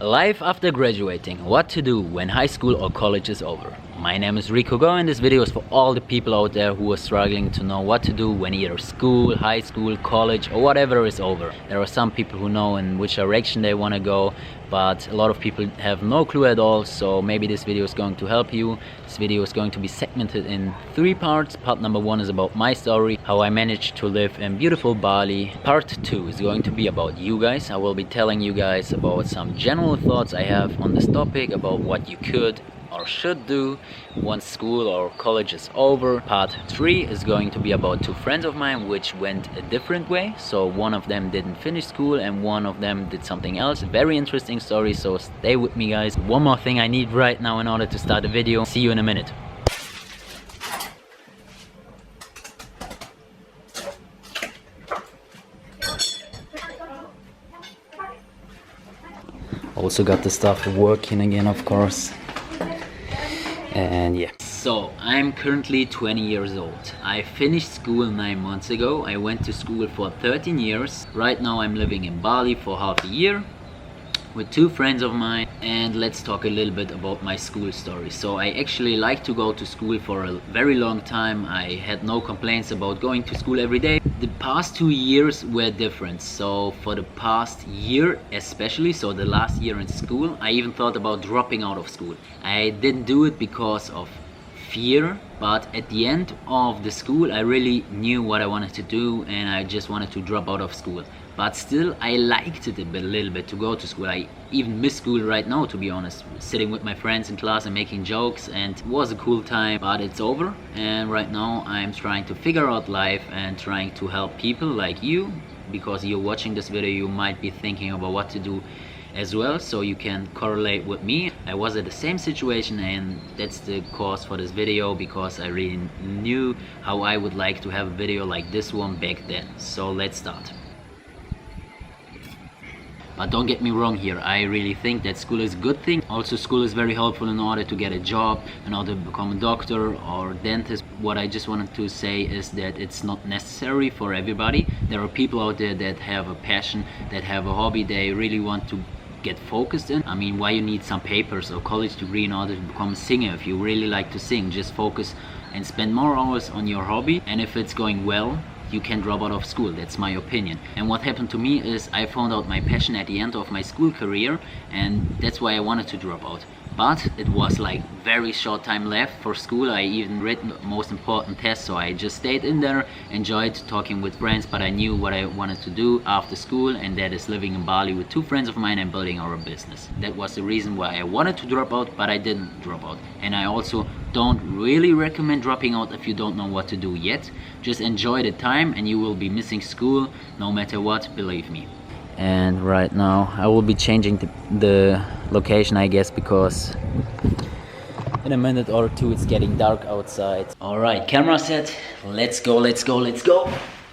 Life after graduating, what to do when high school or college is over. My name is Rico Go and this video is for all the people out there who are struggling to know what to do when either school, high school, college or whatever is over. There are some people who know in which direction they want to go, but a lot of people have no clue at all, so maybe this video is going to help you. This video is going to be segmented in 3 parts. Part number 1 is about my story, how I managed to live in beautiful Bali. Part 2 is going to be about you guys. I will be telling you guys about some general thoughts I have on this topic, about what you could or should do once school or college is over. Part 3 is going to be about 2 friends of mine which went a different way. So one of them didn't finish school and one of them did something else. Very interesting story, so stay with me guys. One more thing I need right now in order to start the video. See you in a minute. Also got the stuff working again, of course. And yeah, so I'm currently 20 years old. I finished school 9 months ago. I went to school for 13 years. Right now I'm living in Bali for half a year with 2 friends of mine, and let's talk a little bit about my school story. So I actually like to go to school for a very long time. I had no complaints about going to school every day. The past 2 years were different. So for the past year especially, so the last year in school, I even thought about dropping out of school. I didn't do it because of fear, but at the end of the school I really knew what I wanted to do and I just wanted to drop out of school. But still I liked it a little bit to go to school. I even miss school right now, to be honest. Sitting with my friends in class and making jokes, and it was a cool time, but it's over. And right now I'm trying to figure out life and trying to help people like you, because you're watching this video, you might be thinking about what to do as well, so you can correlate with me. I was at the same situation, and that's the cause for this video, because I really knew how I would like to have a video like this one back then. So let's start. But don't get me wrong here, I really think that school is a good thing. Also, school is very helpful in order to get a job, in order to become a doctor or dentist. What I just wanted to say is that it's not necessary for everybody. There are people out there that have a passion, that have a hobby they really want to get focused in. I mean, why you need some papers or college degree in order to become a singer? If you really like to sing, just focus and spend more hours on your hobby, and if it's going well, you can drop out of school. That's my opinion. And what happened to me is I found out my passion at the end of my school career, and that's why I wanted to drop out. But it was like very short time left for school. I even read the most important test, so I just stayed in there, enjoyed talking with friends, but I knew what I wanted to do after school, and that is living in Bali with 2 friends of mine and building our business. That was the reason why I wanted to drop out, but I didn't drop out. And I also don't really recommend dropping out if you don't know what to do yet. Just enjoy the time and you will be missing school no matter what, believe me. And right now I will be changing the location, I guess, because in a minute or 2 it's getting dark outside. Alright, camera set, let's go.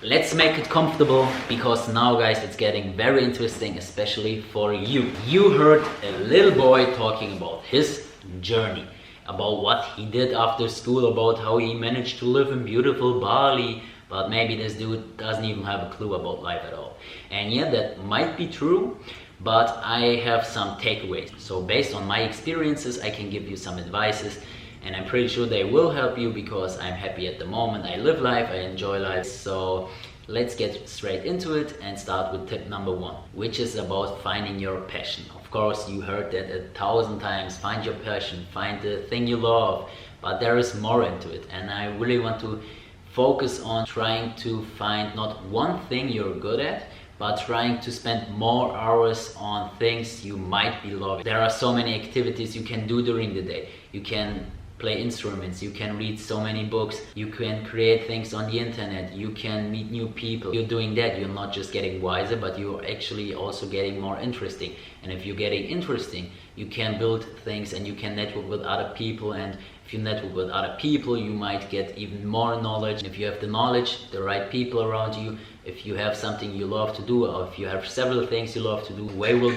Let's make it comfortable, because now guys it's getting very interesting, especially for you. You heard a little boy talking about his journey, about what he did after school, about how he managed to live in beautiful Bali. But maybe this dude doesn't even have a clue about life at all. And yeah, that might be true, but I have some takeaways. So based on my experiences, I can give you some advices, and I'm pretty sure they will help you, because I'm happy at the moment. I live life, I enjoy life. So let's get straight into it and start with tip number 1, which is about finding your passion. Of course, you heard that 1,000 times. Find your passion, find the thing you love, but there is more into it. And I really want to focus on trying to find not one thing you're good at, but trying to spend more hours on things you might be loving. There are so many activities you can do during the day. You can play instruments, you can read so many books, you can create things on the internet, you can meet new people. You're doing that, you're not just getting wiser, but you're actually also getting more interesting. And if you're getting interesting, you can build things and you can network with other people, and if you network with other people, you might get even more knowledge. If you have the knowledge, the right people around you, if you have something you love to do, or if you have several things you love to do, a way will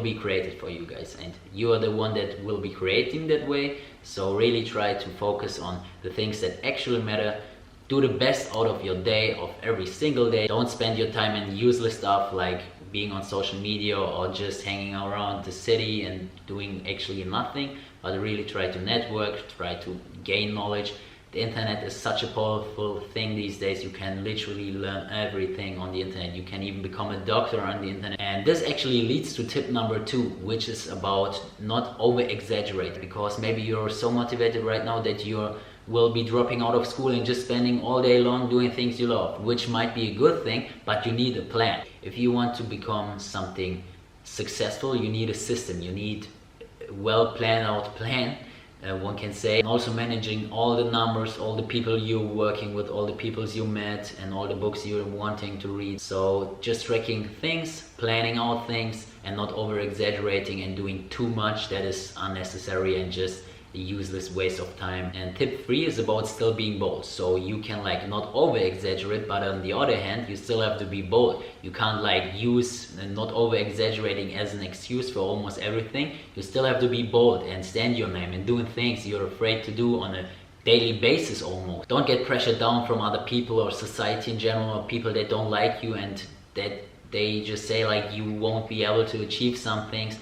be created for you guys, and you are the one that will be creating that way. So really try to focus on the things that actually matter. Do the best out of your day, of every single day. Don't spend your time in useless stuff like being on social media or just hanging around the city and doing actually nothing, but really try to network, try to gain knowledge. The internet is such a powerful thing these days. You can literally learn everything on the internet. You can even become a doctor on the internet. And this actually leads to tip number 2, which is about not over exaggerate, because maybe you're so motivated right now that you will be dropping out of school and just spending all day long doing things you love, which might be a good thing, but you need a plan. If you want to become something successful, you need a system. You need a well planned out plan, one can say. And also managing all the numbers, all the people you're working with, all the people you met, and all the books you're wanting to read. So just tracking things, planning out things, and not over exaggerating and doing too much that is unnecessary and just a useless waste of time. And tip 3 is about still being bold. So you can like not over exaggerate, but on the other hand you still have to be bold. You can't like use not over exaggerating as an excuse for almost everything. You still have to be bold and stand your name and doing things you're afraid to do on a daily basis almost. Don't get pressured down from other people or society in general, or people that don't like you and that they just say like you won't be able to achieve some things.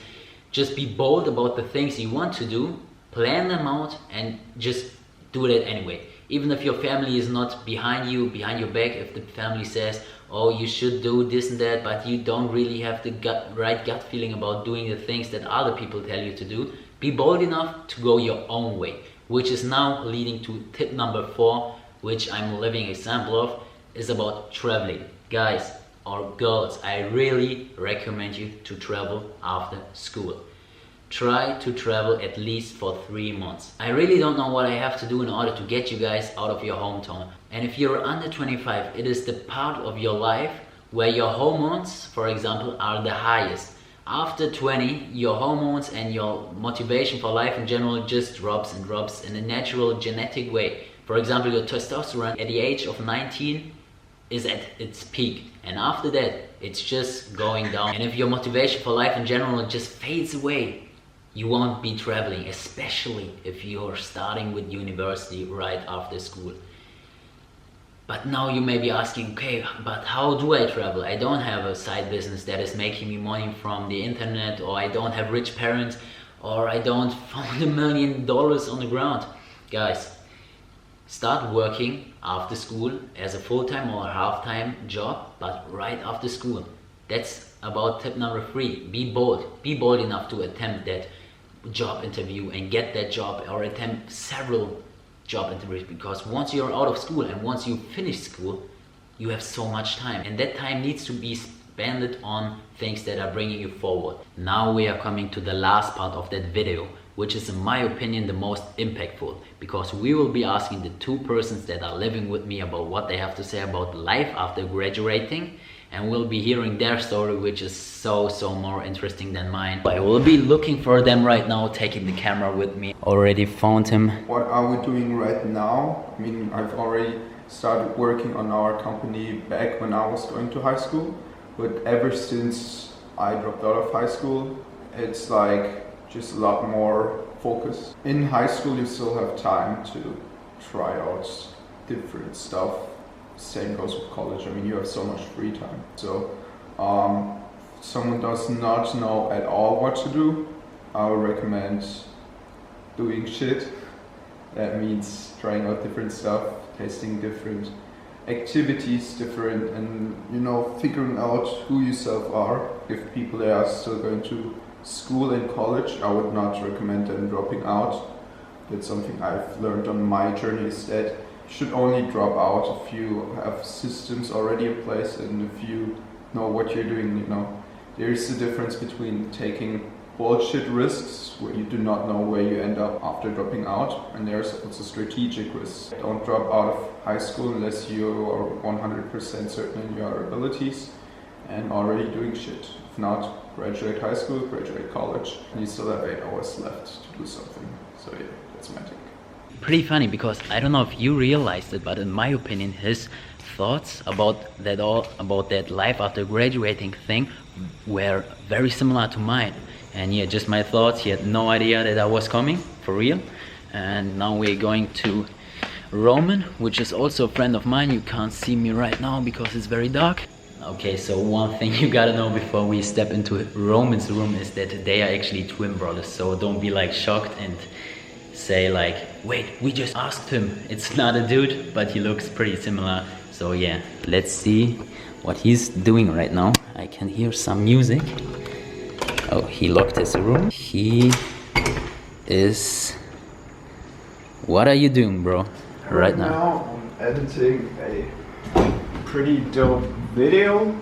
Just be bold about the things you want to do. Plan them out and just do it anyway. Even if your family is not behind you, behind your back, if the family says, oh, you should do this and that, but you don't really have the right gut feeling about doing the things that other people tell you to do, be bold enough to go your own way. Which is now leading to tip number 4, which I'm a living example of, is about traveling. Guys or girls, I really recommend you to travel after school. Try to travel at least for 3 months. I really don't know what I have to do in order to get you guys out of your hometown. And if you're under 25, it is the part of your life where your hormones, for example, are the highest. After 20, your hormones and your motivation for life in general just drops and drops in a natural genetic way. For example, your testosterone at the age of 19 is at its peak, and after that it's just going down. And if your motivation for life in general just fades away, you won't be traveling, especially if you're starting with university right after school. But now you may be asking, okay, but how do I travel? I don't have a side business that is making me money from the internet, or I don't have rich parents, or I don't found $1 million on the ground. Guys, start working after school as a full-time or half-time job, but right after school. That's about tip number 3. Be bold. Be bold enough to attempt that job interview and get that job, or attempt several job interviews, because once you're out of school and once you finish school, you have so much time, and that time needs to be spent on things that are bringing you forward. Now we are coming to the last part of that video, which is in my opinion the most impactful, because we will be asking the 2 persons that are living with me about what they have to say about life after graduating, and we'll be hearing their story, which is so more interesting than mine. I will be looking for them right now, taking the camera with me. Already found him. What are we doing right now? I mean, I've already started working on our company back when I was going to high school, but ever since I dropped out of high school, it's like just a lot more focus. In high school you still have time to try out different stuff. Same goes with college. I mean, you have so much free time. So someone does not know at all what to do, I would recommend doing shit. That means trying out different stuff, testing different activities, and you know, figuring out who yourself are. If people that are still going to school and college, I would not recommend them dropping out. That's something I've learned on my journey, is that you should only drop out if you have systems already in place and if you know what you're doing. You know, there's a difference between taking bullshit risks where you do not know where you end up after dropping out, and there's also strategic risks. Don't drop out of high school unless you are 100% certain in your abilities and already doing shit. If not, graduate high school, graduate college, and you still have 8 hours left to do something. So yeah, that's my take. Pretty funny, because I don't know if you realized it, but in my opinion, his thoughts about that life after graduating thing were very similar to mine. And yeah, just my thoughts. He had no idea that I was coming, for real. And now we're going to Roman, which is also a friend of mine. You can't see me right now because it's very dark. Okay, so one thing you gotta know before we step into Roman's room is that they are actually twin brothers. So don't be like shocked and say like, wait, we just asked him. It's not a dude, but he looks pretty similar. So yeah, let's see what he's doing right now. I can hear some music. Oh, he locked his room. He is... What are you doing, bro? Right now I'm editing a pretty dope video.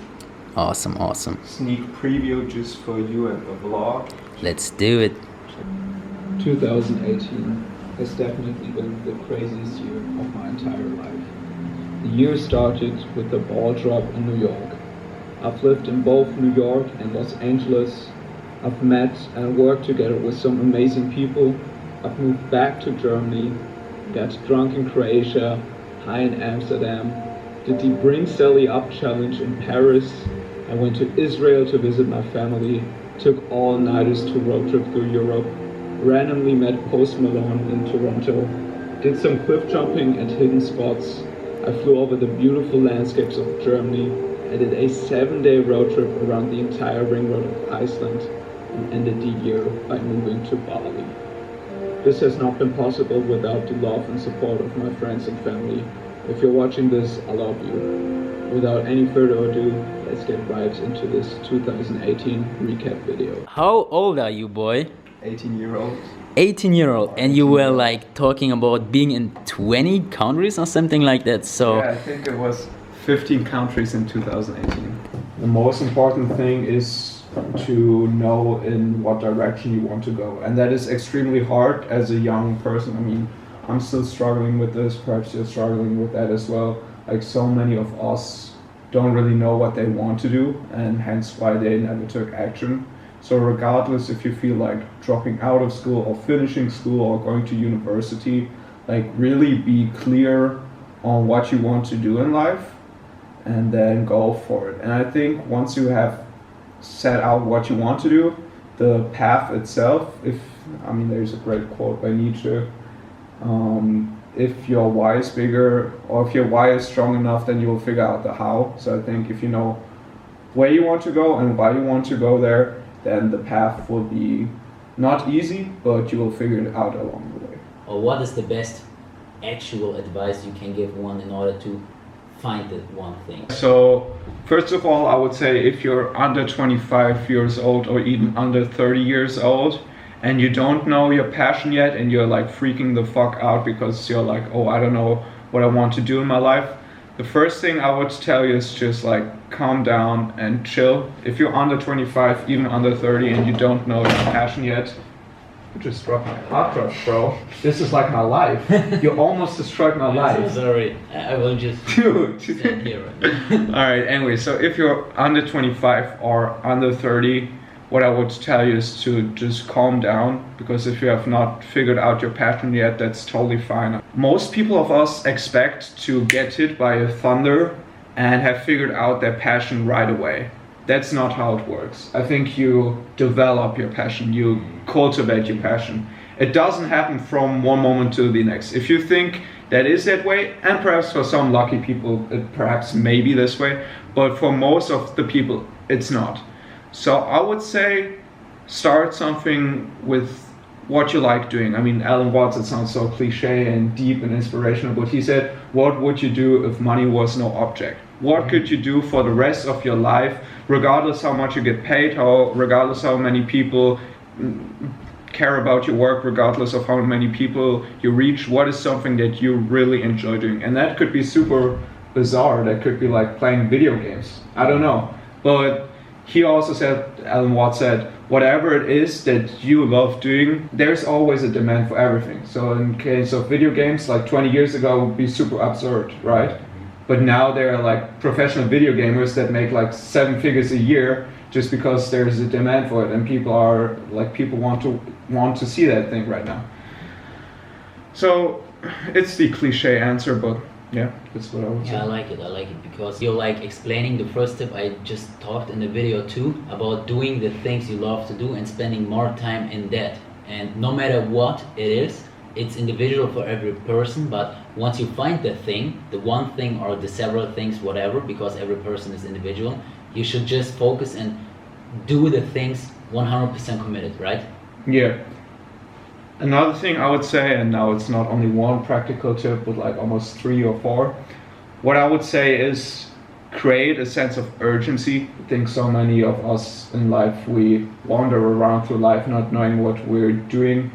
Awesome, awesome. Sneak preview just for you and the vlog. Let's do it. 2018 has definitely been the craziest year of my entire life. The year started with the ball drop in New York. I've lived in both New York and Los Angeles. I've met and worked together with some amazing people. I've moved back to Germany, got drunk in Croatia, high in Amsterdam, did the Bring Sally Up challenge in Paris. I went to Israel to visit my family, took all-nighters to road trip through Europe, randomly met Post Malone in Toronto, did some cliff jumping at hidden spots. I flew over the beautiful landscapes of Germany. I did a 7-day road trip around the entire ring road of Iceland and ended the year by moving to Bali. This has not been possible without the love and support of my friends and family. If you're watching this, I love you. Without any further ado, let's get right into this 2018 recap video. How old are you, boy? 18-year-old. 18-year-old, and you were like talking about being in 20 countries or something like that. So Yeah, I think it was 15 countries in 2018. The most important thing is to know in what direction you want to go, and that is extremely hard as a young person. I mean, I'm still struggling with this, perhaps you're struggling with that as well. Like, so many of us don't really know what they want to do, and hence why they never took action. So regardless if you feel like dropping out of school or finishing school or going to university, like, really be clear on what you want to do in life and then go for it. And I think once you have set out what you want to do, the path itself, there's a great quote by Nietzsche, if your why is bigger, or if your why is strong enough, then you will figure out the how. So I think if you know where you want to go and why you want to go there, then the path will be not easy, but you will figure it out along the way. or what is the best actual advice you can give one in order to find that one thing? So first of all, I would say if you're under 25 years old or even under 30 years old and you don't know your passion yet and you're like freaking the fuck out because you're like, oh, I don't know what I want to do in my life, the first thing I would tell you is just like calm down and chill. If you're under 25, even under 30 and you don't know your passion yet, you just struck my heart rush, bro. This is like my life. You almost destroyed my life. I'm so sorry. I will just Dude. stand here. Alright, anyway, so if you're under 25 or under 30, what I would tell you is to just calm down, because if you have not figured out your passion yet, that's totally fine. Most people of us expect to get hit by a thunder and have figured out their passion right away. That's not how it works. I think you develop your passion, you cultivate your passion. It doesn't happen from one moment to the next. If you think that is that way, and perhaps for some lucky people it perhaps may be this way, but for most of the people it's not. So I would say start something with what you like doing. I mean, Alan Watts, it sounds so cliche and deep and inspirational, but he said, what would you do if money was no object? What could you do for the rest of your life, regardless how much you get paid, regardless how many people care about your work, regardless of how many people you reach? What is something that you really enjoy doing? And that could be super bizarre. That could be like playing video games. I don't know. But he also said, Alan Watts said, whatever it is that you love doing, there's always a demand for everything. So in case of video games, like 20 years ago would be super absurd, right? But now there are like professional video gamers that make like 7 figures a year just because there's a demand for it, and people want to see that thing right now. So it's the cliche answer, but yeah, that's what I would say. Yeah, I like it because you're like explaining the first tip I just talked in the video too, about doing the things you love to do and spending more time in that. And no matter what it is, it's individual for every person, but once you find the thing, the one thing or the several things, whatever, because every person is individual, you should just focus and do the things 100% committed, right? Yeah. Another thing I would say, and now it's not only one practical tip, but like almost 3 or 4, what I would say is create a sense of urgency. I think so many of us in life, we wander around through life not knowing what we're doing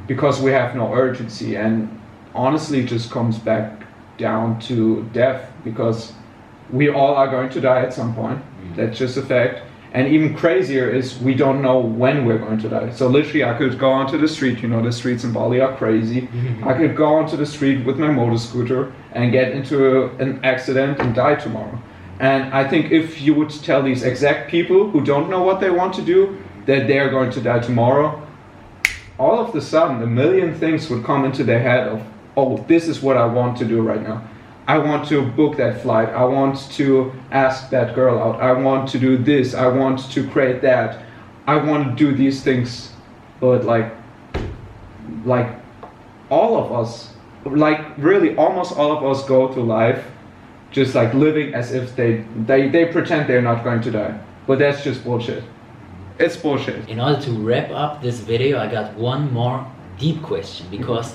because we have no urgency, and honestly it just comes back down to death, because we all are going to die at some point. That's just a fact. And even crazier is we don't know when we're going to die. So literally I could go onto the street, you know, the streets in Bali are crazy. I could go onto the street with my motor scooter and get into an accident and die tomorrow. And I think if you would tell these exact people who don't know what they want to do that they're going to die tomorrow, all of the sudden a million things would come into their head of, oh, this is what I want to do right now. I want to book that flight. I want to ask that girl out. I want to do this. I want to create that. I want to do these things. But like all of us, like really almost all of us go through life just like living as if they pretend they're not going to die. But that's just bullshit. It's bullshit. In order to wrap up this video, I got one more deep question, because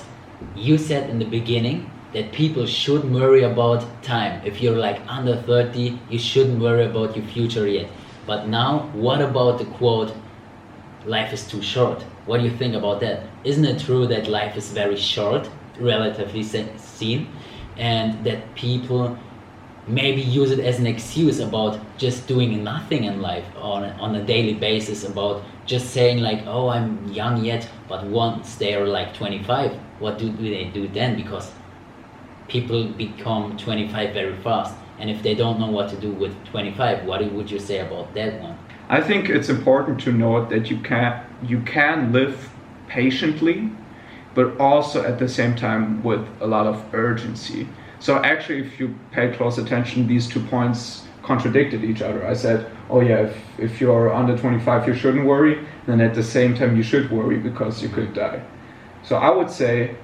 you said in the beginning that people shouldn't worry about time. If you're like under 30, you shouldn't worry about your future yet. But now, what about the quote, life is too short? What do you think about that? Isn't it true that life is very short, relatively seen, and that people maybe use it as an excuse about just doing nothing in life on a daily basis, about just saying like, oh, I'm young yet, but once they're like 25, what do they do then? Because people become 25 very fast, and if they don't know what to do with 25, what would you say about that one? I think it's important to note that you can live patiently, but also at the same time with a lot of urgency. So actually, if you pay close attention, these 2 points contradicted each other. I said, oh yeah, if you're under 25, you shouldn't worry, then at the same time you should worry because you could die. So I would say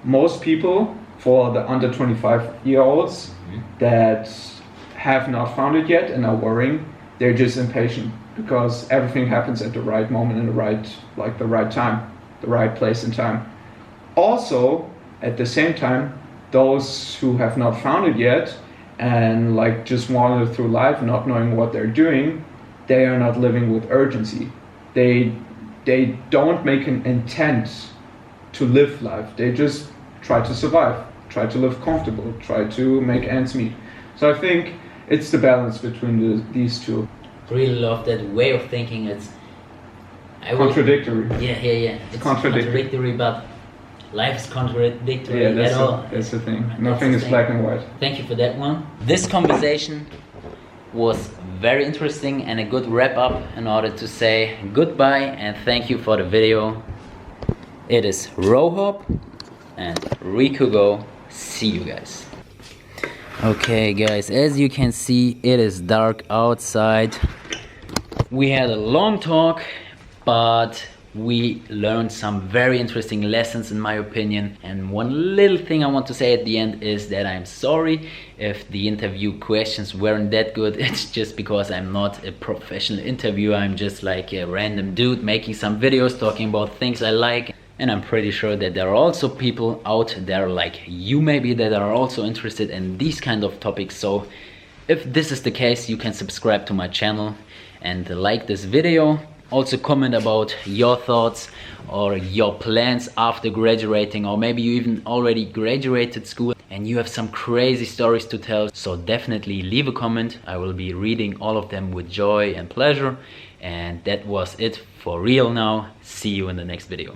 most people, for the under 25-year-olds that have not found it yet and are worrying, they're just impatient because everything happens at the right moment in the right time, the right place and time. Also, at the same time, those who have not found it yet and like just wander through life not knowing what they're doing, they are not living with urgency. They don't make an intent to live life. They just try to survive, try to live comfortable, try to make ends meet. So I think it's the balance between these two. Really love that way of thinking. It's contradictory. Yeah. It's contradictory, but life is contradictory at all. That's the thing. Nothing is black and white. Thank you for that one. This conversation was very interesting and a good wrap up in order to say goodbye and thank you for the video. It is Rohop and Rikugo. See you guys. Okay guys, as you can see, it is dark outside. We had a long talk, but we learned some very interesting lessons in my opinion. And one little thing I want to say at the end is that I'm sorry if the interview questions weren't that good. It's just because I'm not a professional interviewer. I'm just like a random dude making some videos talking about things I like. And I'm pretty sure that there are also people out there like you maybe that are also interested in these kind of topics. So if this is the case, you can subscribe to my channel and like this video. Also comment about your thoughts or your plans after graduating, or maybe you even already graduated school and you have some crazy stories to tell. So definitely leave a comment. I will be reading all of them with joy and pleasure. And that was it for real now. See you in the next video.